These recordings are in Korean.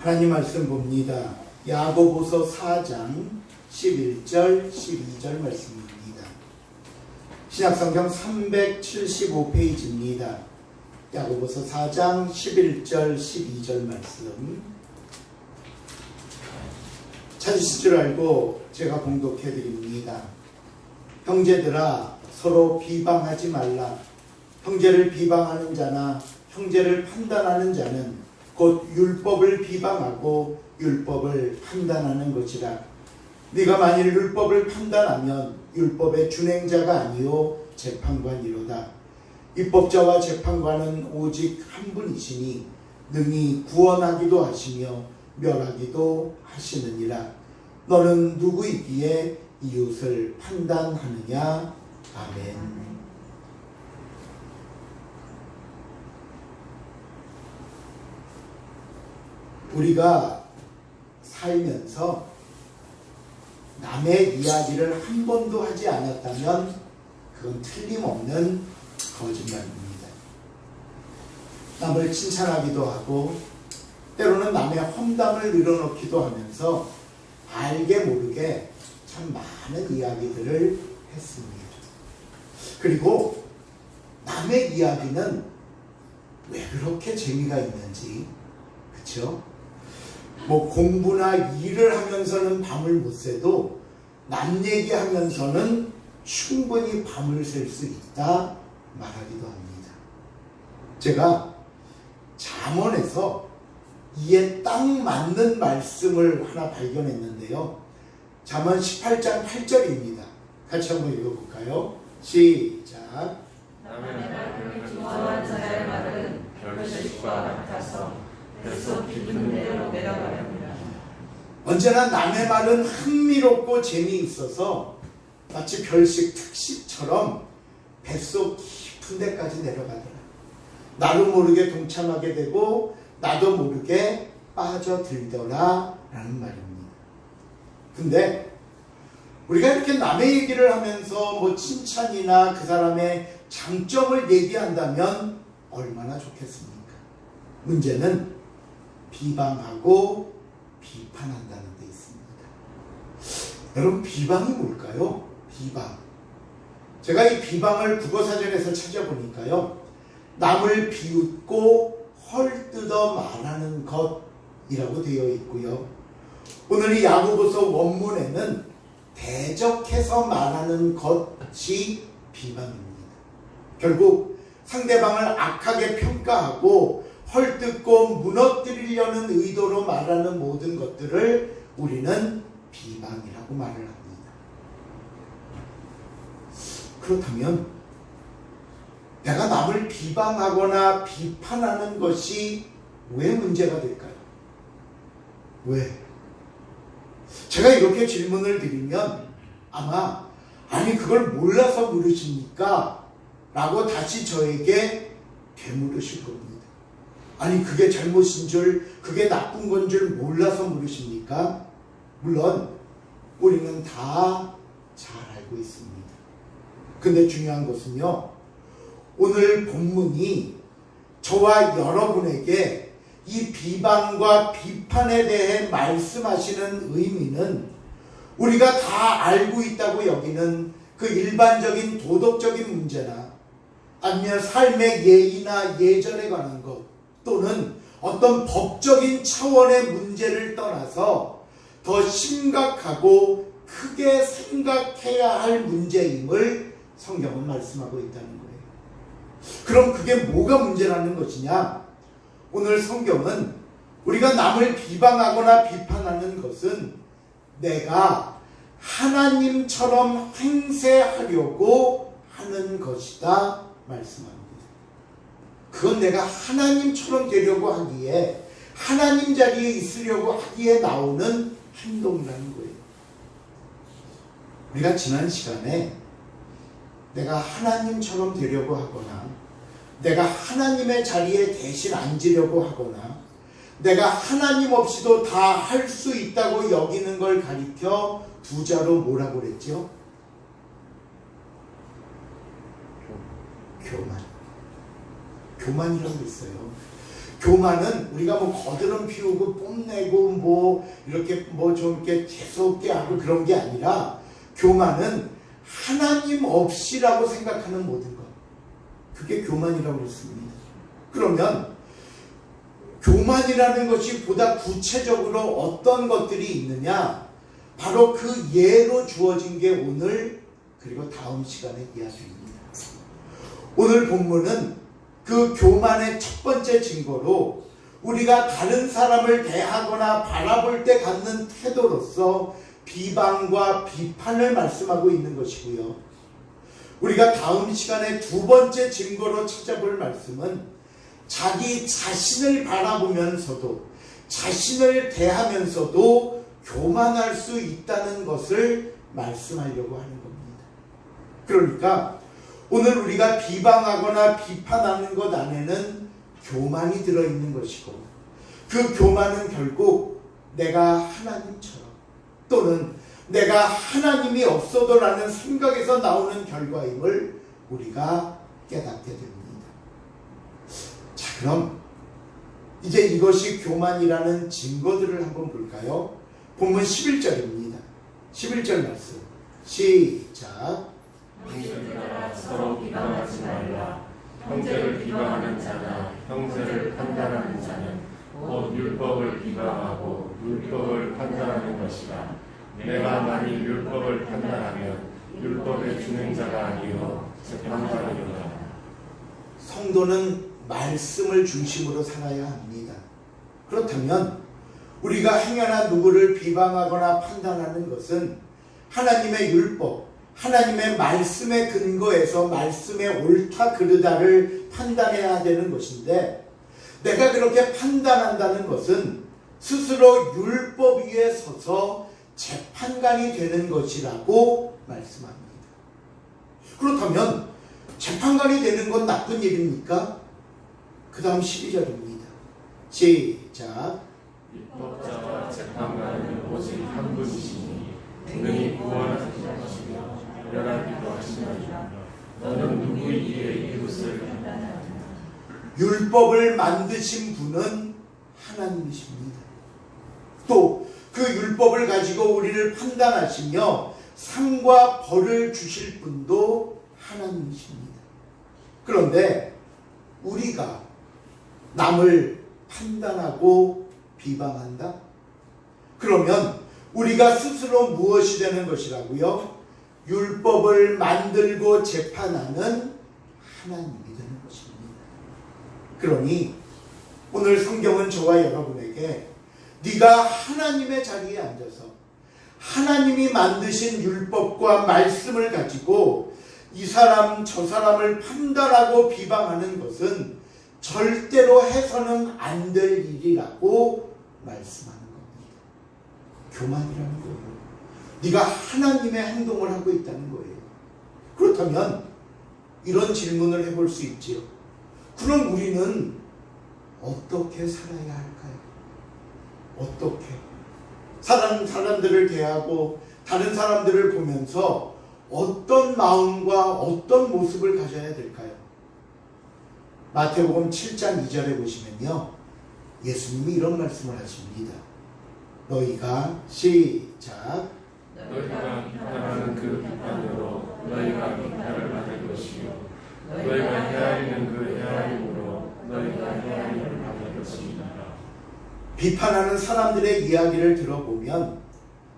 하나님 말씀 봅니다. 야고보서 4장 11절 12절 말씀입니다. 신약성경 375페이지입니다. 야고보서 4장 11절 12절 말씀 찾으실 줄 알고 제가 봉독해 드립니다. 형제들아 서로 비방하지 말라. 형제를 비방하는 자나 형제를 판단하는 자는 곧 율법을 비방하고 율법을 판단하는 것이라. 네가 만일 율법을 판단하면 율법의 준행자가 아니요 재판관이로다. 입법자와 재판관은 오직 한 분이시니 능히 구원하기도 하시며 멸하기도 하시느니라. 너는 누구이기에 이웃을 판단하느냐. 아멘. 우리가 살면서 남의 이야기를 한 번도 하지 않았다면 그건 틀림없는 거짓말입니다. 남을 칭찬하기도 하고 때로는 남의 험담을 늘어놓기도 하면서 알게 모르게 참 많은 이야기들을 했습니다. 그리고 남의 이야기는 왜 그렇게 재미가 있는지, 그렇죠? 공부나 일을 하면서는 밤을 못 새도 남 얘기하면서는 충분히 밤을 샐 수 있다 말하기도 합니다. 제가 잠언에서 이에 딱 맞는 말씀을 하나 발견했는데요. 잠언 18장 8절입니다. 같이 한번 읽어볼까요? 시작. 남의 말을 좋아하는 자의 말은 별식과 같아서 그래서 기분 대로 내려가렵니다. 언제나 남의 말은 흥미롭고 재미있어서 마치 별식 특식처럼 뱃속 깊은 데까지 내려가더라. 나도 모르게 동참하게 되고 나도 모르게 빠져들더라 라는 말입니다. 근데 우리가 이렇게 남의 얘기를 하면서 칭찬이나 그 사람의 장점을 얘기한다면 얼마나 좋겠습니까? 문제는 비방하고 비판한다는 데 있습니다. 여러분, 비방이 뭘까요? 비방. 제가 이 비방을 국어사전에서 찾아보니까요, 남을 비웃고 헐뜯어 말하는 것이라고 되어 있고요. 오늘 이 야고보서 원문에는 대적해서 말하는 것이 비방입니다. 결국 상대방을 악하게 평가하고 헐뜯고 무너뜨리려는 의도로 말하는 모든 것들을 우리는 비방이라고 말을 합니다. 그렇다면 내가 남을 비방하거나 비판하는 것이 왜 문제가 될까요? 왜? 제가 이렇게 질문을 드리면 아마 아니 그걸 몰라서 물으십니까? 라고 다시 저에게 되물으실 겁니다. 아니 그게 잘못인 줄, 그게 나쁜 건 줄 몰라서 물으십니까? 물론 우리는 다 잘 알고 있습니다. 근데 중요한 것은요, 오늘 본문이 저와 여러분에게 이 비방과 비판에 대해 말씀하시는 의미는 우리가 다 알고 있다고 여기는 그 일반적인 도덕적인 문제나 아니면 삶의 예의나 예절에 관한 것 또는 어떤 법적인 차원의 문제를 떠나서 더 심각하고 크게 생각해야 할 문제임을 성경은 말씀하고 있다는 거예요. 그럼 그게 뭐가 문제라는 것이냐? 오늘 성경은 우리가 남을 비방하거나 비판하는 것은 내가 하나님처럼 행세하려고 하는 것이다 말씀합니다. 그건 내가 하나님처럼 되려고 하기에, 하나님 자리에 있으려고 하기에 나오는 행동이라는 거예요. 우리가 지난 시간에 내가 하나님처럼 되려고 하거나 내가 하나님의 자리에 대신 앉으려고 하거나 내가 하나님 없이도 다 할 수 있다고 여기는 걸 가리켜 두 자로 뭐라고 그랬죠? 교만. 교만이라고 있어요. 교만은 우리가 뭐 거드름 피우고 뽐내고 뭐 이렇게 뭐 좀 이렇게 재수없게 하고 그런 게 아니라 교만은 하나님 없이라고 생각하는 모든 것. 그게 교만이라고 그랬습니다. 그러면 교만이라는 것이 보다 구체적으로 어떤 것들이 있느냐? 바로 그 예로 주어진 게 오늘 그리고 다음 시간의 이야기입니다. 오늘 본문은 그 교만의 첫 번째 증거로 우리가 다른 사람을 대하거나 바라볼 때 갖는 태도로서 비방과 비판을 말씀하고 있는 것이고요. 우리가 다음 시간에 두 번째 증거로 찾아볼 말씀은 자기 자신을 바라보면서도 자신을 대하면서도 교만할 수 있다는 것을 말씀하려고 하는 겁니다. 그러니까 오늘 우리가 비방하거나 비판하는 것 안에는 교만이 들어있는 것이고 그 교만은 결국 내가 하나님처럼 또는 내가 하나님이 없어도라는 생각에서 나오는 결과임을 우리가 깨닫게 됩니다. 자, 그럼 이제 이것이 교만이라는 증거들을 한번 볼까요? 본문 11절입니다. 11절 말씀 시작. 형제들아 서로 비방하지 말라. 형제를 비방하는 자나 형제를 판단하는 자는 곧 율법을 비방하고 율법을 판단하는 것이라. 내가 만일 율법을 판단하면 율법의 준행자가 아니요 재판자니라. 성도는 말씀을 중심으로 살아야 합니다. 그렇다면 우리가 행여나 누구를 비방하거나 판단하는 것은 하나님의 율법, 하나님의 말씀에 근거해서 말씀의 옳다 그르다를 판단해야 되는 것인데 내가 그렇게 판단한다는 것은 스스로 율법 위에 서서 재판관이 되는 것이라고 말씀합니다. 그렇다면 재판관이 되는 건 나쁜 일입니까? 그 다음 12절입니다. 시작. 율법자와 재판관은 오직 한 분이시니 능히 구원하시는 것이며 멸하기도 하시나이다. 너는 누구이기에 이웃을 판단하느냐. 율법을 만드신 분은 하나님이십니다. 또 그 율법을 가지고 우리를 판단하시며 상과 벌을 주실 분도 하나님이십니다. 그런데 우리가 남을 판단하고 비방한다? 그러면 우리가 스스로 무엇이 되는 것이라고요? 율법을 만들고 재판하는 하나님이 되는 것입니다. 그러니 오늘 성경은 저와 여러분에게 네가 하나님의 자리에 앉아서 하나님이 만드신 율법과 말씀을 가지고 이 사람 저 사람을 판단하고 비방하는 것은 절대로 해서는 안 될 일이라고 말씀하는 겁니다. 교만이라는 거예요. 네가 하나님의 행동을 하고 있다는 거예요. 그렇다면 이런 질문을 해볼 수 있지요. 그럼 우리는 어떻게 살아야 할까요? 어떻게? 사람들을 대하고 다른 사람들을 보면서 어떤 마음과 어떤 모습을 가져야 될까요? 마태복음 7장 2절에 보시면요. 예수님이 이런 말씀을 하십니다. 너희가 시작. 너희가 비판하는 그 비판으로 너희가 비판을 받을 것이요 너희가 헤아리는 그 헤아림으로 너희가 헤아림을 받을 것입니다. 비판하는 사람들의 이야기를 들어보면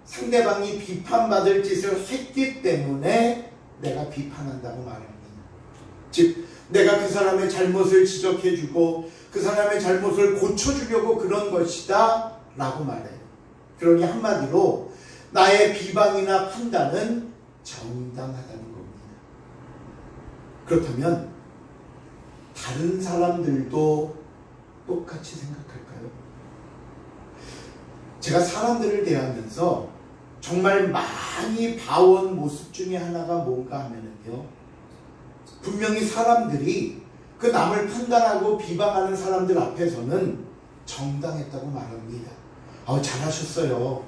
상대방이 비판받을 짓을 했기 때문에 내가 비판한다고 말합니다. 즉 내가 그 사람의 잘못을 지적해주고 그 사람의 잘못을 고쳐주려고 그런 것이다 라고 말해요. 그러니 한마디로 나의 비방이나 판단은 정당하다는 겁니다. 그렇다면 다른 사람들도 똑같이 생각할까요? 제가 사람들을 대하면서 정말 많이 봐온 모습 중에 하나가 뭔가 하면은요, 분명히 사람들이 그 남을 판단하고 비방하는 사람들 앞에서는 정당했다고 말합니다. 잘하셨어요.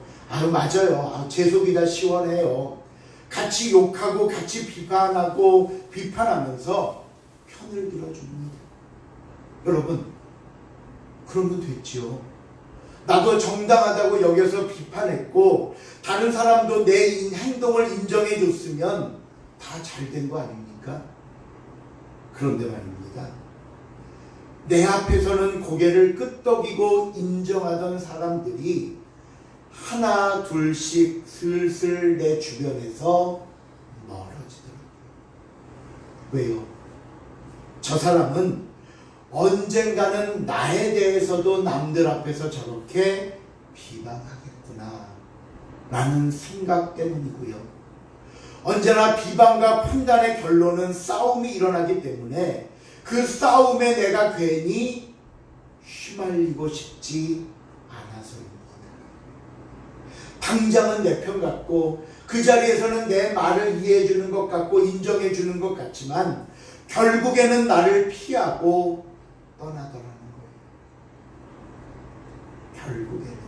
맞아요. 제 속이 다 시원해요. 같이 욕하고 같이 비판하고 비판하면서 편을 들어줍니다. 여러분, 그러면 됐죠. 나도 정당하다고 여겨서 비판했고 다른 사람도 내 행동을 인정해 줬으면 다 잘 된 거 아닙니까? 그런데 말입니다. 내 앞에서는 고개를 끄덕이고 인정하던 사람들이 하나 둘씩 슬슬 내 주변에서 멀어지더라고요. 왜요? 저 사람은 언젠가는 나에 대해서도 남들 앞에서 저렇게 비방하겠구나 라는 생각 때문이고요. 언제나 비방과 판단의 결론은 싸움이 일어나기 때문에 그 싸움에 내가 괜히 휘말리고 싶지 않아서입니다. 당장은 내 편 같고 그 자리에서는 내 말을 이해해 주는 것 같고 인정해 주는 것 같지만 결국에는 나를 피하고 떠나더라는 거예요. 결국에는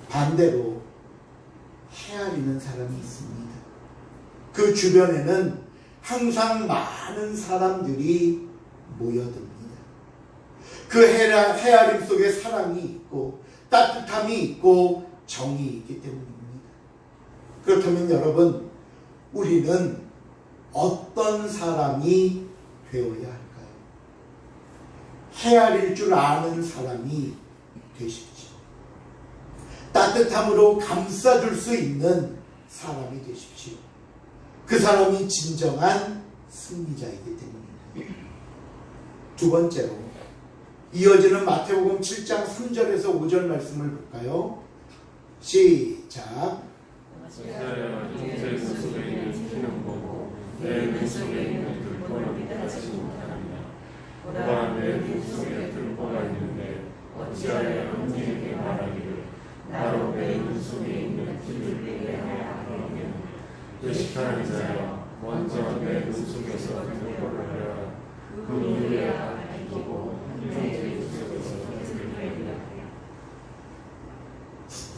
반대로 헤아리는 사람이 있습니다. 그 주변에는 항상 많은 사람들이 모여듭니다. 그 헤아림 속에 사랑이 있고 따뜻함이 있고 정이 있기 때문입니다. 그렇다면 여러분, 우리는 어떤 사람이 되어야 할까요? 헤아릴 줄 아는 사람이 되십시오. 따뜻함으로 감싸줄 수 있는 사람이 되십시오. 그 사람이 진정한 승리자이기 때문입니다. 두 번째로 이어지는 마태복음 7장 3절에서 5절 말씀을 볼까요? 시작. 형제 속에 있는 피는 보고 내 눈 속에 있는 들보는 믿지 못하느냐. 보라 내 눈 속에 들보가 있는데 어찌하여 형제에게 말하기를 나로 내 눈 속에 있는 피를 빼게 하라 하면 의식하는 자여 먼저 내 눈 속에서 들보를 하여라. 그 이후에야 알고 형제 속에서 피를 빼게 하라.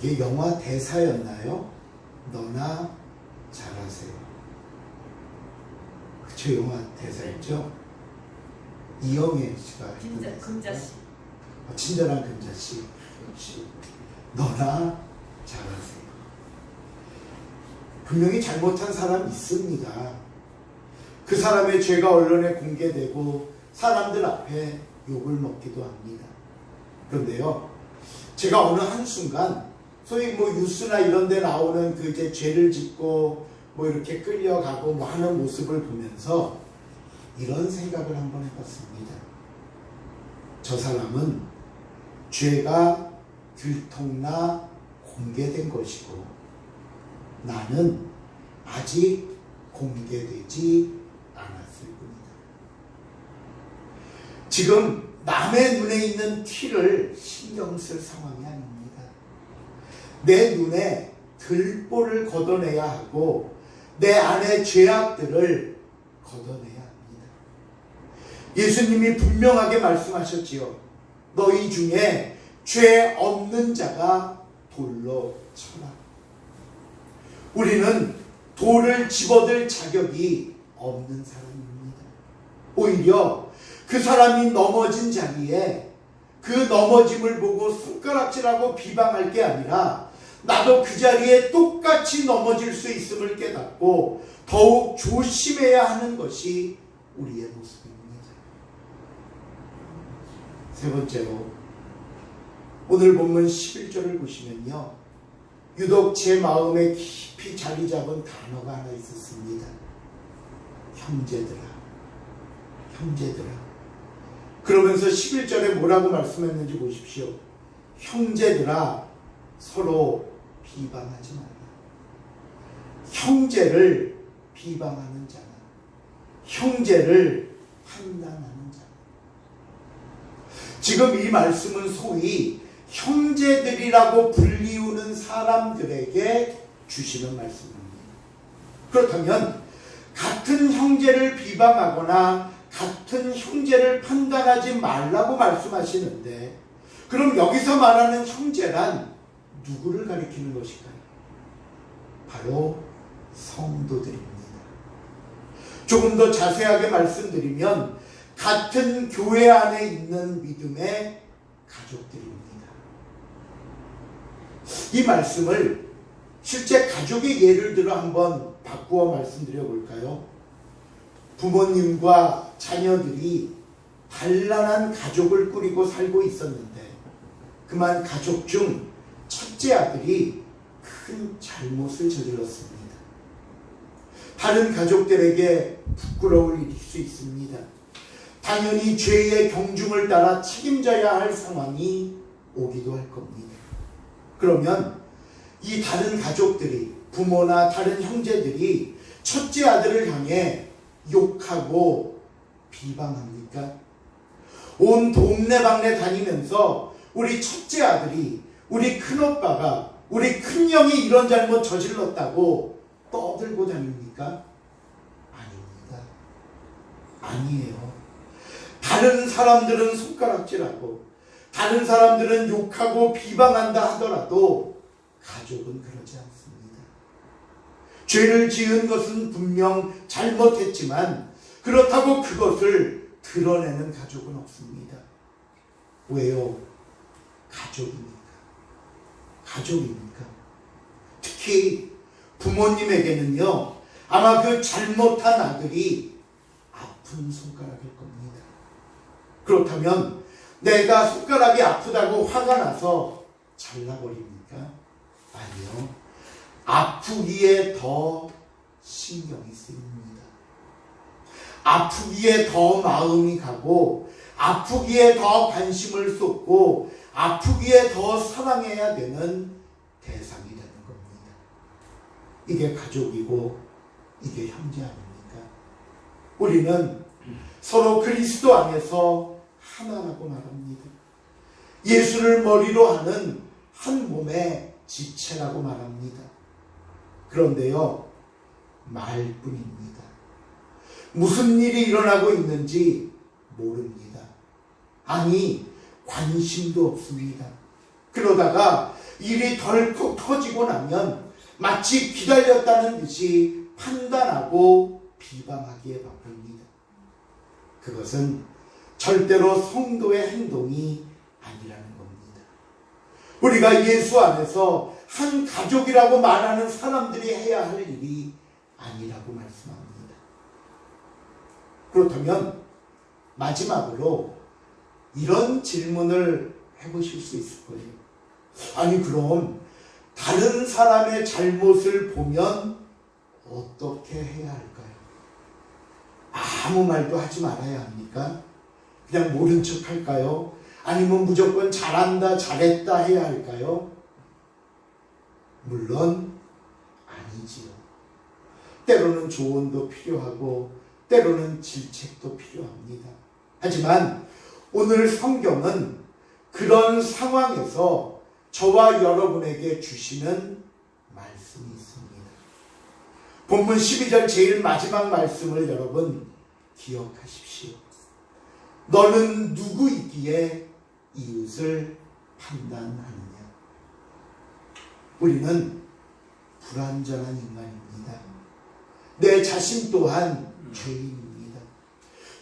이게 영화 대사였나요? 너나 잘하세요. 그쵸, 영화 대사였죠? 이영애 씨가 금자씨. 친절한 금자씨. 너나 잘하세요. 분명히 잘못한 사람 있습니다. 그 사람의 죄가 언론에 공개되고 사람들 앞에 욕을 먹기도 합니다. 그런데요, 제가 어느 한순간 소위 뉴스나 이런 데 나오는 그 이제 죄를 짓고 이렇게 끌려가고 하는 모습을 보면서 이런 생각을 한번 해봤습니다. 저 사람은 죄가 들통나 공개된 것이고 나는 아직 공개되지 않았을 뿐이다. 지금 남의 눈에 있는 티를 신경 쓸 상황이 아닙니다. 내 눈에 들보를 걷어내야 하고 내 안의 죄악들을 걷어내야 합니다. 예수님이 분명하게 말씀하셨지요. 너희 중에 죄 없는 자가 돌로 쳐라. 우리는 돌을 집어들 자격이 없는 사람입니다. 오히려 그 사람이 넘어진 자리에 그 넘어짐을 보고 손가락질하고 비방할 게 아니라 나도 그 자리에 똑같이 넘어질 수 있음을 깨닫고 더욱 조심해야 하는 것이 우리의 모습입니다. 세 번째로 오늘 본문 11절을 보시면요, 유독 제 마음에 깊이 자리 잡은 단어가 하나 있었습니다. 형제들아. 형제들아. 그러면서 11절에 뭐라고 말씀했는지 보십시오. 형제들아, 서로 비방하지 마라. 형제를 비방하는 자나 형제를 판단하는 자나. 지금 이 말씀은 소위 형제들이라고 불리우는 사람들에게 주시는 말씀입니다. 그렇다면 같은 형제를 비방하거나 같은 형제를 판단하지 말라고 말씀하시는데, 그럼 여기서 말하는 형제란 누구를 가리키는 것일까요? 바로 성도들입니다. 조금 더 자세하게 말씀드리면 같은 교회 안에 있는 믿음의 가족들입니다. 이 말씀을 실제 가족의 예를 들어 한번 바꾸어 말씀드려 볼까요? 부모님과 자녀들이 단란한 가족을 꾸리고 살고 있었는데 그만 가족 중 첫째 아들이 큰 잘못을 저질렀습니다. 다른 가족들에게 부끄러울 일일 수 있습니다. 당연히 죄의 경중을 따라 책임져야 할 상황이 오기도 할 겁니다. 그러면 이 다른 가족들이, 부모나 다른 형제들이 첫째 아들을 향해 욕하고 비방합니까? 온 동네방네 다니면서 우리 첫째 아들이, 우리 큰오빠가, 우리 큰형이 이런 잘못 저질렀다고 떠들고 다닙니까? 아닙니다. 아니에요. 다른 사람들은 손가락질하고 다른 사람들은 욕하고 비방한다 하더라도 가족은 그러지 않습니다. 죄를 지은 것은 분명 잘못했지만 그렇다고 그것을 드러내는 가족은 없습니다. 왜요? 가족이니까. 가족이니까. 특히 부모님에게는요, 아마 그 잘못한 아들이 아픈 손가락일 겁니다. 그렇다면 내가 손가락이 아프다고 화가 나서 잘라버립니까? 아니요. 아프기에 더 신경이 쓰입니다. 아프기에 더 마음이 가고 아프기에 더 관심을 쏟고 아프기에 더 사랑해야 되는 대상이 되는 겁니다. 이게 가족이고 이게 형제 아닙니까? 우리는 서로 그리스도 안에서 하나라고 말합니다. 예수를 머리로 하는 한 몸의 지체라고 말합니다. 그런데요, 말뿐입니다. 무슨 일이 일어나고 있는지 모릅니다. 아니, 관심도 없습니다. 그러다가 일이 덜컥 터지고 나면 마치 기다렸다는 듯이 판단하고 비방하기에 바쁩니다. 그것은 절대로 성도의 행동이 아니라는 겁니다. 우리가 예수 안에서 한 가족이라고 말하는 사람들이 해야 할 일이 아니라고 말씀합니다. 그렇다면 마지막으로 이런 질문을 해보실 수 있을 거예요. 아니, 그럼 다른 사람의 잘못을 보면 어떻게 해야 할까요? 아무 말도 하지 말아야 합니까? 그냥 모른 척 할까요? 아니면 무조건 잘한다, 잘했다 해야 할까요? 물론 아니지요. 때로는 조언도 필요하고 때로는 질책도 필요합니다. 하지만 오늘 성경은 그런 상황에서 저와 여러분에게 주시는 말씀이 있습니다. 본문 12절 제일 마지막 말씀을 여러분 기억하십시오. 너는 누구이기에 이웃을 판단하느냐. 우리는 불완전한 인간입니다. 내 자신 또한 죄인입니다.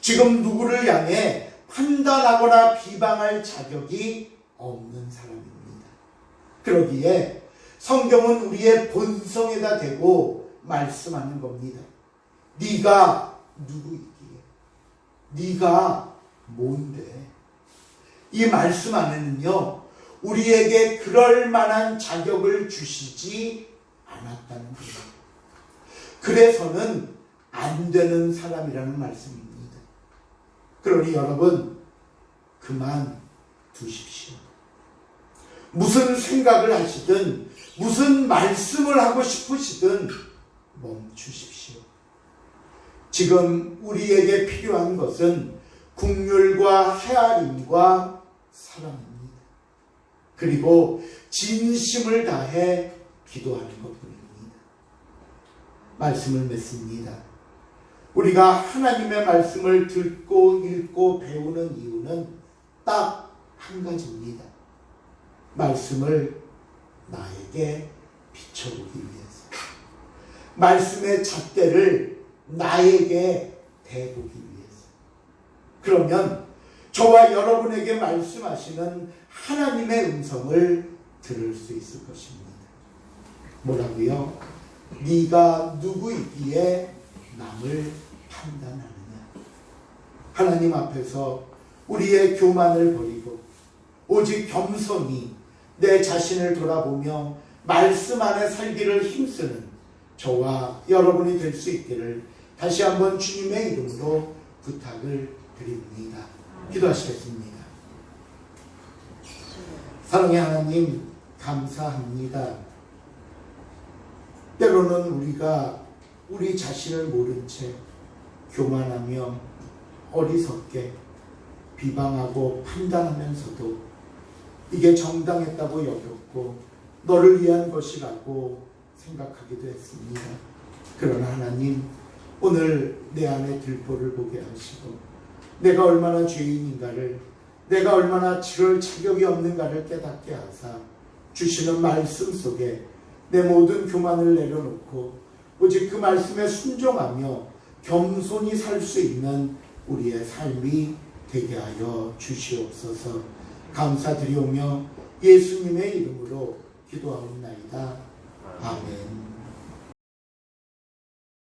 지금 누구를 향해 판단하거나 비방할 자격이 없는 사람입니다. 그러기에 성경은 우리의 본성에다 대고 말씀하는 겁니다. 네가 누구이기에? 네가 뭔데? 이 말씀 안에는요, 우리에게 그럴 만한 자격을 주시지 않았다는 겁니다. 그래서는 안 되는 사람이라는 말씀입니다. 그러니 여러분, 그만 두십시오. 무슨 생각을 하시든 무슨 말씀을 하고 싶으시든 멈추십시오. 지금 우리에게 필요한 것은 긍휼과 헤아림과 사랑입니다. 그리고 진심을 다해 기도하는 것뿐입니다. 말씀을 맺습니다. 우리가 하나님의 말씀을 듣고 읽고 배우는 이유는 딱 한 가지입니다. 말씀을 나에게 비춰보기 위해서, 말씀의 잣대를 나에게 대보기 위해서. 그러면 저와 여러분에게 말씀하시는 하나님의 음성을 들을 수 있을 것입니다. 뭐라고요? 네가 누구이기에 남을 판단하느냐. 하나님 앞에서 우리의 교만을 버리고 오직 겸손히 내 자신을 돌아보며 말씀 안에 살기를 힘쓰는 저와 여러분이 될 수 있기를 다시 한번 주님의 이름으로 부탁을 드립니다. 기도하시겠습니다. 사랑의 하나님, 감사합니다. 때로는 우리가 우리 자신을 모른 채 교만하며 어리석게 비방하고 판단하면서도 이게 정당했다고 여겼고 너를 위한 것이라고 생각하기도 했습니다. 그러나 하나님, 오늘 내 안에 들보를 보게 하시고 내가 얼마나 죄인인가를, 내가 얼마나 치를 자격이 없는가를 깨닫게 하사 주시는 말씀 속에 내 모든 교만을 내려놓고 오직 그 말씀에 순종하며 겸손히 살 수 있는 우리의 삶이 되게 하여 주시옵소서. 감사드리오며 예수님의 이름으로 기도하옵나이다. 아멘.